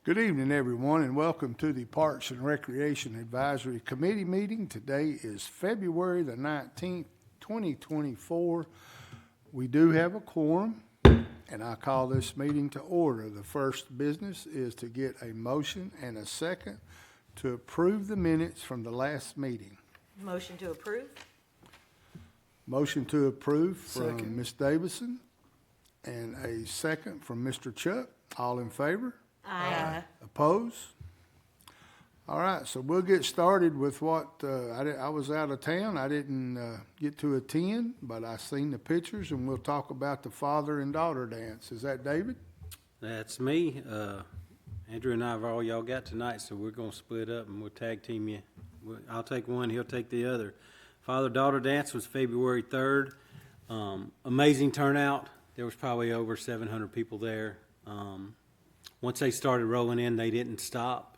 Good evening, everyone, and welcome to the Parks and Recreation Advisory Committee meeting. Today is February the 19th, 2024. We do have a quorum, and I call this meeting to order. The first business is to get a motion and a second to approve the minutes from the last meeting. Motion to approve? Motion to approve from Ms. Davison, and a second from Mr. Chuck. All in favor? Aye. Opposed? All right, so we'll get started with what, I was out of town. I didn't get to attend, but I seen the pictures, and we'll talk about the father and daughter dance. Is that David? That's me. Andrew and I have all y'all got tonight, so we're going to split up and we'll tag team you. I'll take one, he'll take the other. Father-daughter dance was February 3rd. Amazing turnout. There was probably over 700 people there. Once they started rolling in, they didn't stop.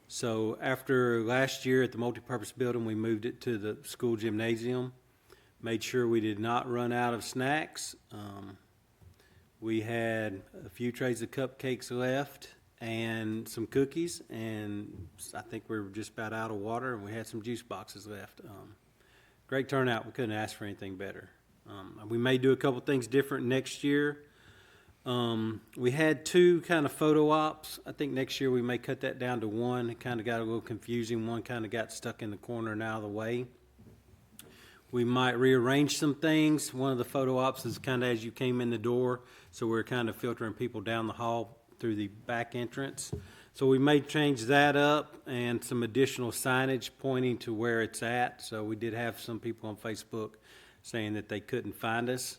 So after last year at the multipurpose building, we moved it to the school gymnasium, made sure we did not run out of snacks. We had a few trays of cupcakes left and some cookies, and I think we were just about out of water, and we had some juice boxes left. Great turnout. We couldn't ask for anything better. We may do a couple things different next year. We had two kind of photo ops. I think next year we may cut that down to one. It kind of got a little confusing. One kind of got stuck in the corner and out of the way. We might rearrange some things. One of the photo ops is kind of as you came in the door, so we're kind of filtering people down the hall through the back entrance. So we may change that up and some additional signage pointing to where it's at. So we did have some people on Facebook saying that they couldn't find us.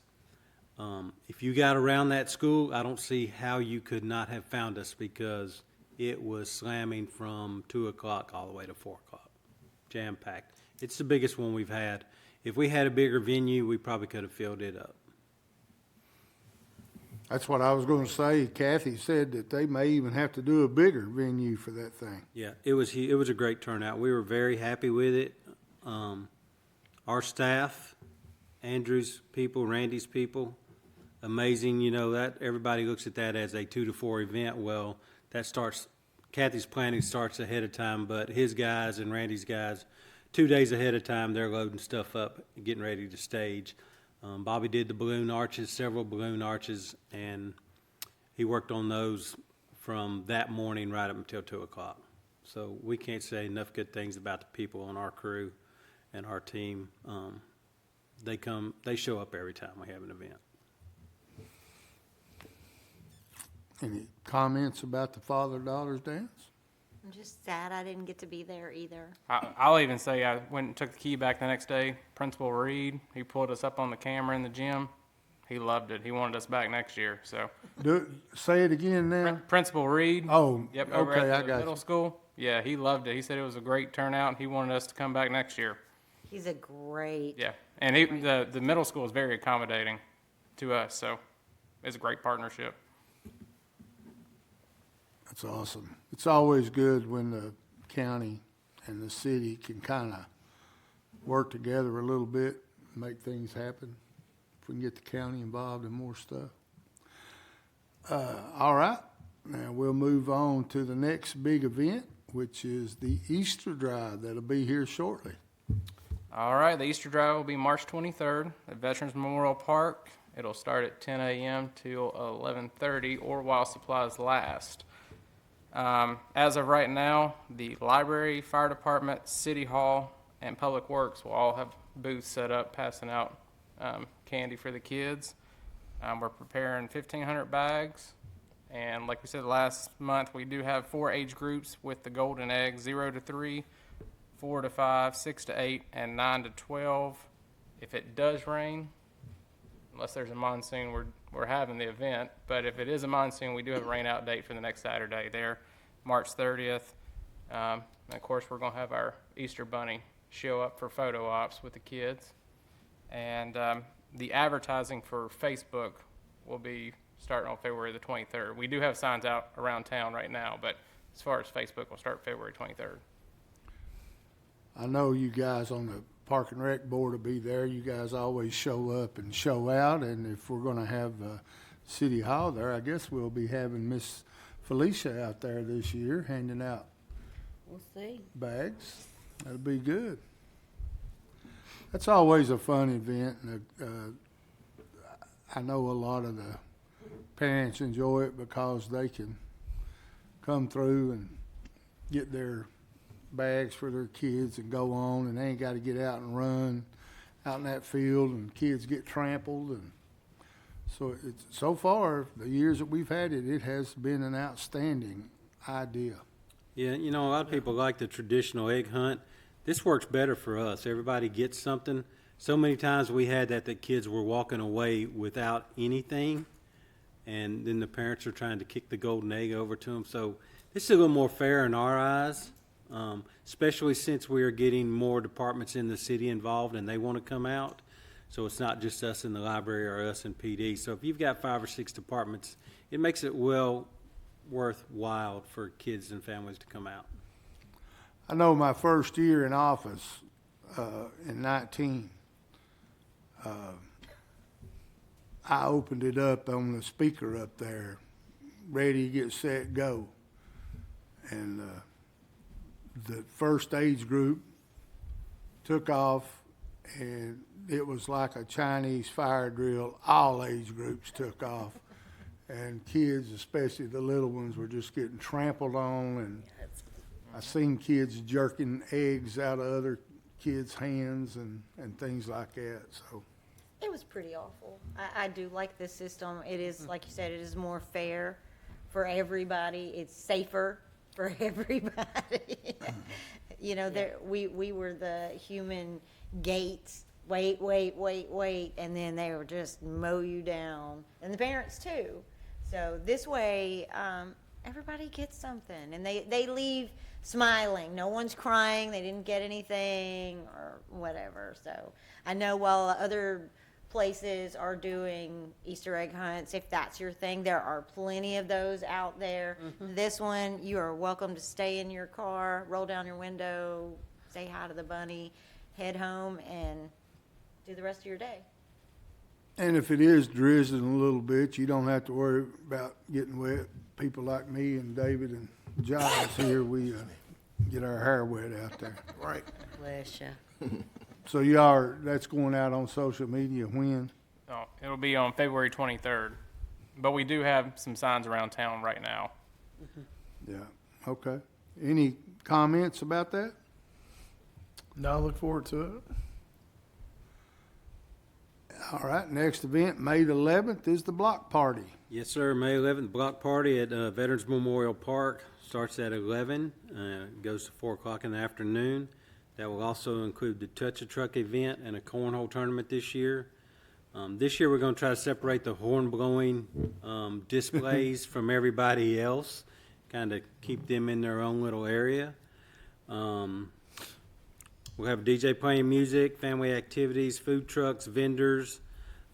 If you got around that school, I don't see how you could not have found us because it was slamming from 2 o'clock all the way to 4 o'clock, jam-packed. It's the biggest one we've had. If we had a bigger venue, we probably could have filled it up. That's what I was going to say. Kathy said that they may even have to do a bigger venue for that thing. Yeah, it was a great turnout. We were very happy with it. Our staff, Andrew's people, Randy's people, amazing. You know, that everybody looks at that as a 2 to 4 event. Well, that starts, Kathy's planning starts ahead of time, but his guys and Randy's guys, 2 days ahead of time, they're loading stuff up, getting ready to stage. Bobby did the balloon arches, several balloon arches, and he worked on those from that morning right up until 2 o'clock. So we can't say enough good things about the people on our crew and our team. They show up every time we have an event. Any comments about the father-daughter's dance? I'm just sad I didn't get to be there either. I'll even say I went and took the key back the next day. Principal Reed, he pulled us up on the camera in the gym. He loved it. He wanted us back next year. So Say it again now. Principal Reed. Oh, yep, over okay, at I the got middle you. school. Yeah, he loved it. He said it was a great turnout. He wanted us to come back next year. He's a great. Yeah, and the middle school is very accommodating to us. So it's a great partnership. That's awesome. It's always good when the county and the city can kind of work together a little bit, make things happen. If we can get the county involved in more stuff. All right. Now we'll move on to the next big event, which is the Easter Drive. That'll be here shortly. All right, the Easter Drive will be March 23rd at Veterans Memorial Park. It'll start at 10 a.m. till 11:30 or while supplies last. As of right now, the library, fire department, city hall, and public works will all have booths set up passing out candy for the kids. We're preparing 1,500 bags. And like we said last month, we do have 4 age groups with the golden egg, 0 to 3, 4 to 5, 6 to 8, and 9 to 12. If it does rain, unless there's a monsoon, we're having the event. But if it is a monsoon, we do have a rain out date for the next Saturday there, March 30th. And of course, we're going to have our Easter Bunny show up for photo ops with the kids. And the advertising for Facebook will be starting on February the 23rd. We do have signs out around town right now, but as far as Facebook, we'll start February 23rd. I know you guys on the Park and Rec Board will be there. You guys always show up and show out, and if we're going to have City Hall there, I guess we'll be having Miss Felicia out there this year handing out We'll see. bags. That'll be good. That's always a fun event. And I know a lot of the parents enjoy it because they can come through and get their bags for their kids and go on, and they ain't got to get out and run out in that field, and kids get trampled. And so so far, the years that we've had it, it has been an outstanding idea. Yeah, you know, a lot of people like the traditional egg hunt. This works better for us. Everybody gets something. So many times we had that the kids were walking away without anything, and then the parents are trying to kick the golden egg over to them. So this is a little more fair in our eyes, especially since we are getting more departments in the city involved and they want to come out. So it's not just us in the library or us in PD. So if you've got 5 or 6 departments, it makes it well worthwhile for kids and families to come out. I know my first year in office, in 19, I opened it up on the speaker up there, ready, get set, go. And the first age group took off, and it was like a Chinese fire drill. All age groups took off. And kids, especially the little ones, were just getting trampled on. And I seen kids jerking eggs out of other kids' hands and things like that. So It was pretty awful. I do like this system. It is, like you said, it is more fair for everybody. It's safer for everybody. You know, we were the human gates. Wait, and then they would just mow you down, and the parents too. So this way, everybody gets something, and they leave smiling. No one's crying. They didn't get anything or whatever. So I know while other places are doing Easter egg hunts, if that's your thing, there are plenty of those out there. This one, you are welcome to stay in your car, roll down your window, say hi to the bunny, head home, and do the rest of your day. And if it is drizzling a little bit, you don't have to worry about getting wet. People like me and David and Giles here, we get our hair wet out there. Right. Bless you. So that's going out on social media when? Oh, it'll be on February 23rd, but we do have some signs around town right now. Yeah, okay. Any comments about that? No, I look forward to it. All right, next event, May the 11th, is the block party. Yes, sir. May 11th, block party at Veterans Memorial Park. Starts at 11, goes to 4 o'clock in the afternoon. That will also include the Touch-a-Truck event and a cornhole tournament this year. This year, we're going to try to separate the horn-blowing displays from everybody else, kind of keep them in their own little area. We'll have a DJ playing music, family activities, food trucks, vendors.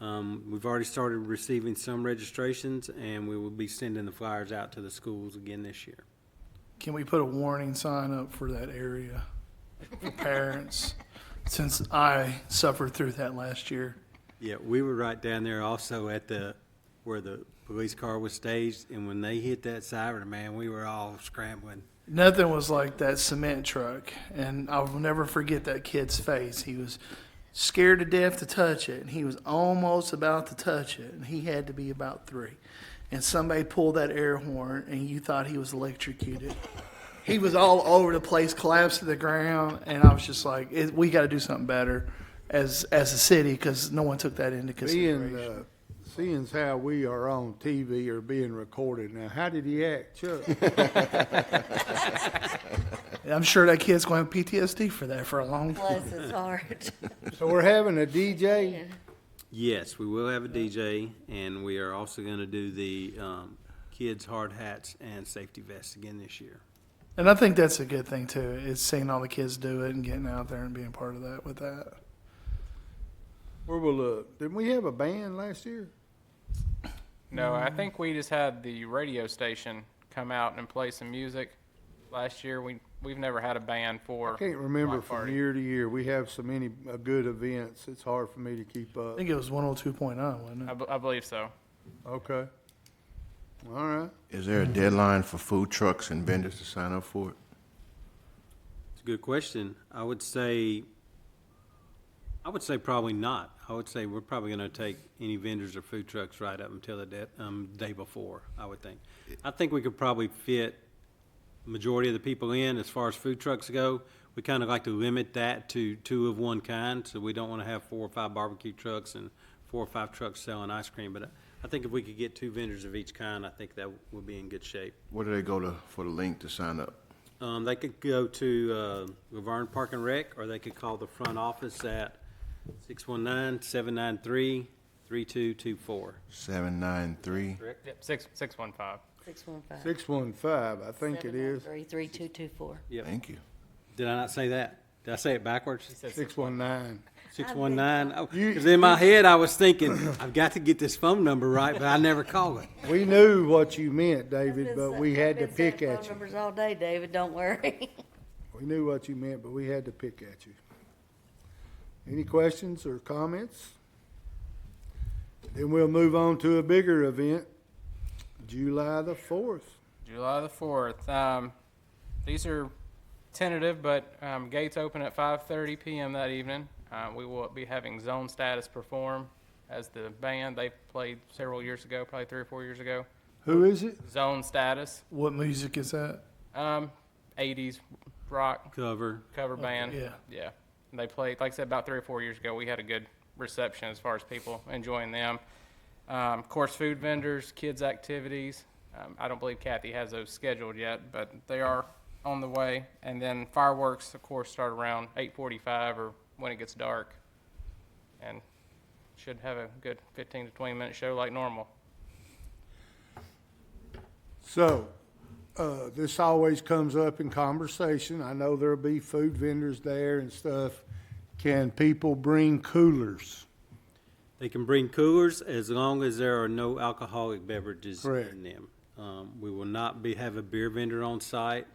We've already started receiving some registrations, and we will be sending the flyers out to the schools again this year. Can we put a warning sign up for that area for parents? Since I suffered through that last year. Yeah, we were right down there also at where the police car was staged, and when they hit that siren, man, we were all scrambling. Nothing was like that cement truck, and I will never forget that kid's face. He was scared to death to touch it, and he was almost about to touch it, and he had to be about 3. And somebody pulled that air horn, and you thought he was electrocuted. He was all over the place, collapsed to the ground, and I was just like, we got to do something better as a city, because no one took that into consideration. Seeing as how we are on TV or being recorded now, how did he act, Chuck? I'm sure that kid's going to have PTSD for that for a long time. Bless his heart. So we're having a DJ? Yes, we will have a DJ, and we are also going to do the kids' hard hats and safety vests again this year. And I think that's a good thing, too, is seeing all the kids do it and getting out there and being part of that with that. Didn't we have a band last year? No, I think we just had the radio station come out and play some music. Last year, we've never had a band for. I can't remember block from party. year to year. We have so many good events, it's hard for me to keep I up. think it was 102.9, wasn't it? I believe so. Okay. All right. Is there a deadline for food trucks and vendors to sign up for it? It's a good question. I would say probably not. I would say we're probably gonna take any vendors or food trucks right up until the day before, I would think. I think we could probably fit majority of the people in. As far as food trucks go, we kind of like to limit that to 2 of one kind, so we don't want to have 4 or 5 barbecue trucks and 4 or 5 trucks selling ice cream. But I think if we could get 2 vendors of each kind, I think that would be in good shape. Where do they go to for the link to sign up? They could go to Vergne Park and Rec, or they could call the front office at 619-793-3224. 793. Yep, 615. 615. 615, I think it is. 3224. Yep. Thank you. Did I not say that? Did I say it backwards? 619. 619? Oh, because in my head, I was thinking, I've got to get this phone number right, but I never call it. We knew what you meant, David, but we had to pick at you. Numbers all day, David, don't worry. We knew what you meant, but we had to pick at you. Any questions or comments? Then we'll move on to a bigger event, July the 4th. July the 4th. These are tentative, but gates open at 5:30 p.m. that evening. We will be having Zone Status perform as the band. They played several years ago, probably 3 or 4 years ago. Who is it? Zone Status, What music is that? 80s rock Cover. band. yeah. Yeah. They played, like I said, about 3 or 4 years ago. We had a good reception as far as people enjoying them. Of course, food vendors, kids' activities. I don't believe Kathy has those scheduled yet, but they are on the way. And then fireworks, of course, start around 8:45 or when it gets dark. And should have a good 15 to 20-minute show like normal. So, this always comes up in conversation. I know there'll be food vendors there and stuff. Can people bring coolers? They can bring coolers as long as there are no alcoholic beverages Correct. in them. We will not have a beer vendor on site,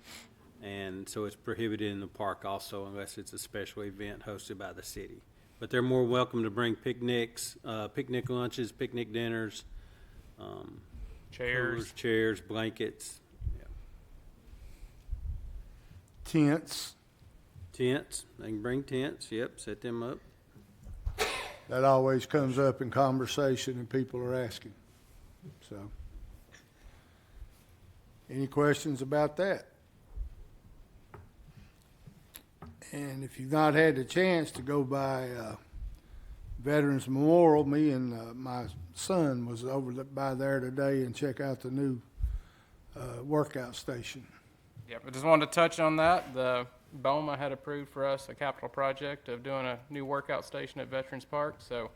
and so it's prohibited in the park also unless it's a special event hosted by the city. But they're more welcome to bring picnics, picnic lunches, picnic dinners, Chairs. coolers, chairs, blankets, Tents? tents. They can bring tents, yep, set them up. That always comes up in conversation and people are asking. So, any questions about that? And if you've not had the chance to go by Veterans Memorial, me and my son was by there today and check out the new workout station. Yep, I just wanted to touch on that. The BOMA had approved for us a capital project of doing a new workout station at Veterans Park, so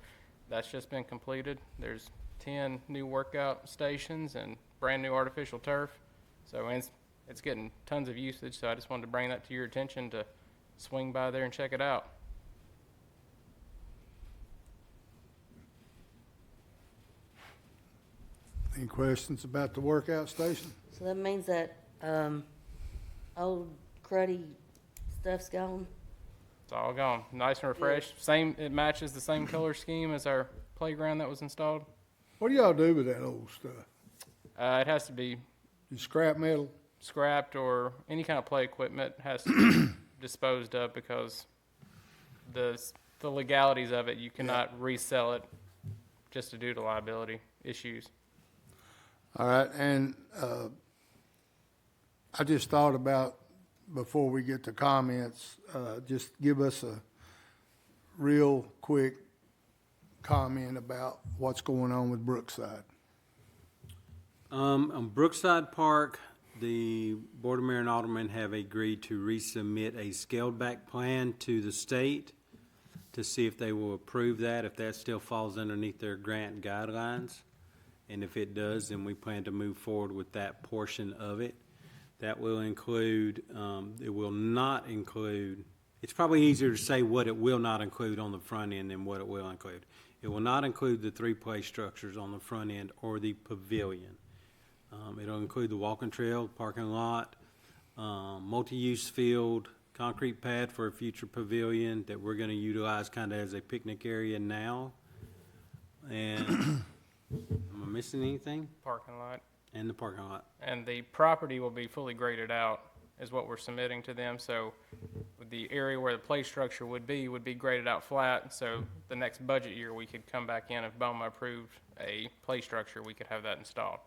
that's just been completed. There's 10 new workout stations and brand new artificial turf, so it's getting tons of usage, so I just wanted to bring that to your attention to swing by there and check it out. Any questions about the workout station? So that means that old cruddy stuff's gone? It's all gone, nice and refreshed. It matches the same color scheme as our playground that was installed. What do y'all do with that old stuff? It has to be You scrap metal? scrapped, or any kind of play equipment has to be disposed of because the legalities of it, you cannot resell it just due to liability issues. All right, and I just thought about, before we get to comments, just give us a real quick comment about what's going on with Brookside. On Brookside Park, the Board of Mayor and Aldermen have agreed to resubmit a scaled-back plan to the state to see if they will approve that, if that still falls underneath their grant guidelines. And if it does, then we plan to move forward with that portion of it. That will include, it will not include, it's probably easier to say what it will not include on the front end than what it will include. It will not include the 3 play structures on the front end or the pavilion. It'll include the walking trail, parking lot, multi-use field, concrete pad for a future pavilion that we're going to utilize kind of as a picnic area now. And am I missing anything? Parking lot. And the parking lot. And the property will be fully graded out, is what we're submitting to them. So the area where the play structure would be graded out flat. So the next budget year, we could come back in, if BOMA approved a play structure, we could have that installed.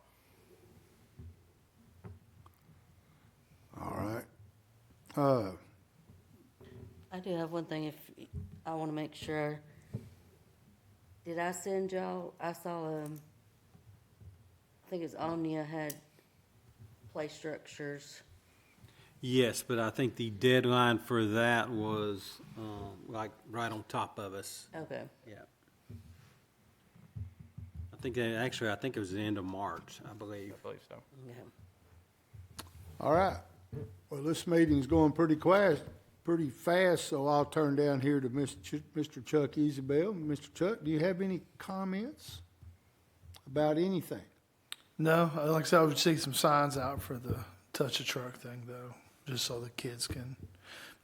All right. I do have one thing, if I want to make sure. Did I send y'all, I saw, I think it's Omnia had play structures. Yes, but I think the deadline for that was, like, right on top of us. Okay. Yeah. I think it was the end of March, I believe. I believe so. Okay. All right. Well, this meeting's going pretty fast, so I'll turn down here to Mr. Chuck Isabel. Mr. Chuck, do you have any comments about anything? No, like I said, I would see some signs out for the touch a truck thing though, just so the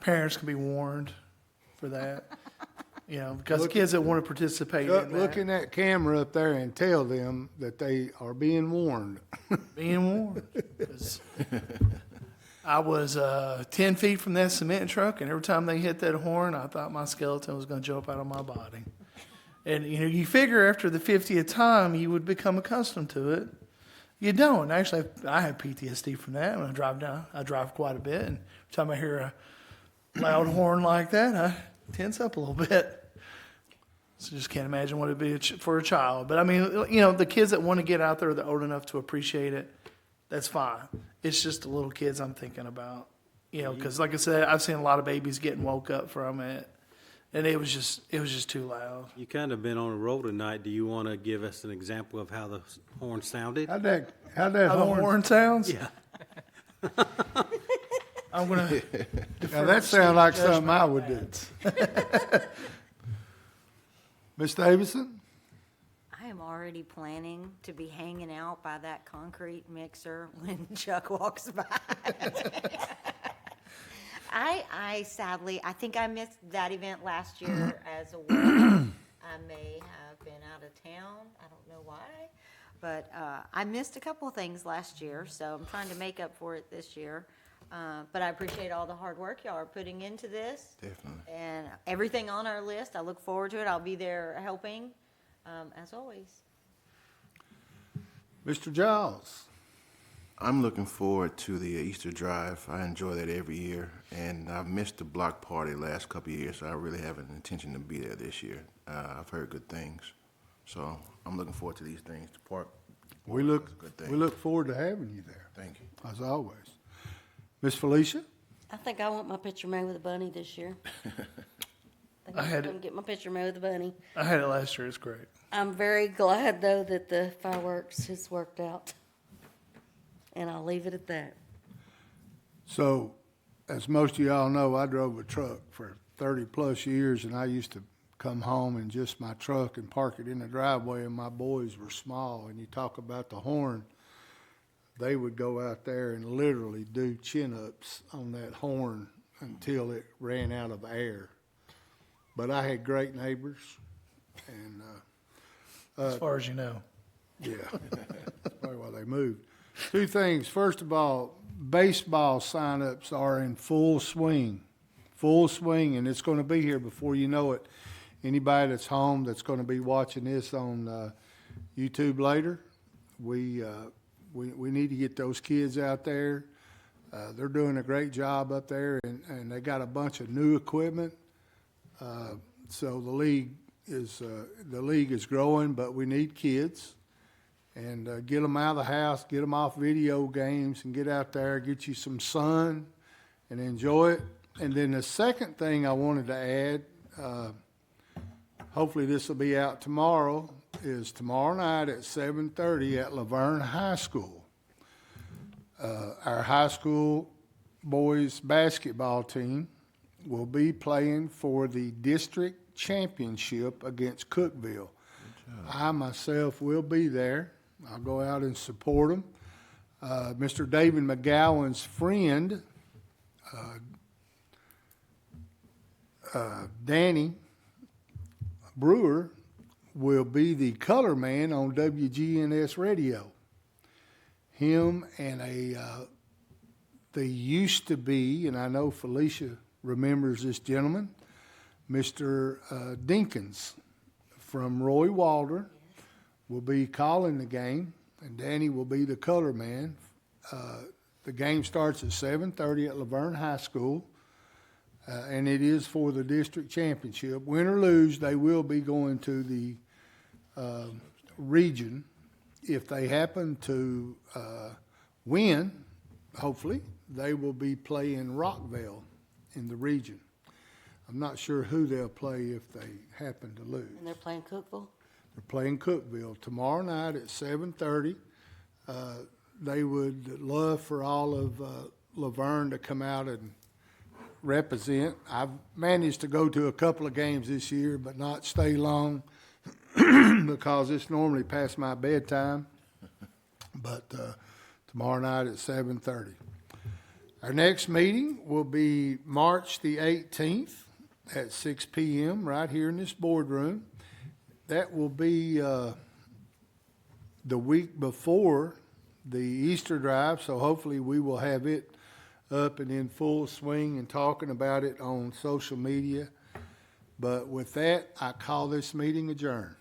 parents can be warned for that. You know, because the kids that want to participate Chuck, in that, look in that camera up there and tell them that they are being warned. being warned. 'Cause I was 10 feet from that cement truck, and every time they hit that horn, I thought my skeleton was going to jump out of my body. And, you know, you figure after the 50th time, you would become accustomed to it. You don't. Actually, I have PTSD from that. When I drive down, I drive quite a bit, and every time I hear a loud horn like that, I tense up a little bit. So just can't imagine what it'd be for a child. But I mean, you know, the kids that want to get out there, they're old enough to appreciate it. That's fine. It's just the little kids I'm thinking about, you know, because like I said, I've seen a lot of babies getting woke up from it, and it was just too loud. You kind of been on a roll tonight. Do you want to give us an example of how the horn sounded? How'd that How the horn? horn sounds? Yeah. I'm gonna. Now that sounds like something I would do. Ms. Davidson? I am already planning to be hanging out by that concrete mixer when Chuck walks by. I sadly, I think I missed that event last year as well. I may have been out of town. I don't know why. But I missed a couple of things last year, so I'm trying to make up for it this year. But I appreciate all the hard work y'all are putting into this. Definitely. And everything on our list. I look forward to it. I'll be there helping, as always. Mr. Giles? I'm looking forward to the Easter Drive. I enjoy that every year, and I've missed the block party the last couple of years, so I really have an intention to be there this year. I've heard good things, so I'm looking forward to these things. The park. We is a look good thing. we look forward to having you there, Thank you. as always. Miss Felicia? I think I want my picture made with a bunny this year. I had I'm it. get my picture made with a bunny. I had it last year. It's great. I'm very glad though that the fireworks has worked out, and I'll leave it at that. So, as most of y'all know, I drove a truck for 30-plus years, and I used to come home in just my truck and park it in the driveway, and my boys were small. And you talk about the horn, they would go out there and literally do chin-ups on that horn until it ran out of air. But I had great neighbors, and As far as you know. yeah, that's probably why they moved. Two things. First of all, baseball sign-ups are in full swing, and it's going to be here before you know it. Anybody that's home that's going to be watching this on YouTube later, we need to get those kids out there. They're doing a great job up there, and they got a bunch of new equipment. So the league is growing, but we need kids. And get them out of the house, get them off video games, and get out there, get you some sun, and enjoy it. And then the second thing I wanted to add, hopefully this will be out tomorrow, is tomorrow night at 7:30 at Laverne High School. Our high school boys basketball team will be playing for the district championship against Cookville. I myself will be there. I'll go out and support them. Mr. David McGowan's friend, Danny Brewer, will be the color man on WGNS radio. him and they used to be, and I know Felicia remembers this gentleman, Mr. Dinkins from Roy Walder will be calling the game, and Danny will be the color man. The game starts at 7:30 at Laverne High School, and it is for the district championship. Win or lose, they will be going to the region. If they happen to win, hopefully, they will be playing Rockville in the region. I'm not sure who they'll play if they happen to lose. And they're playing Cookville? They're playing Cookville tomorrow night at 7:30. They would love for all of Laverne to come out and represent. I've managed to go to a couple of games this year, but not stay long because it's normally past my bedtime. But tomorrow night at 7:30. Our next meeting will be March the 18th at 6 p.m. right here in this boardroom. That will be the week before the Easter drive, so hopefully we will have it up and in full swing and talking about it on social media. But with that, I call this meeting adjourned.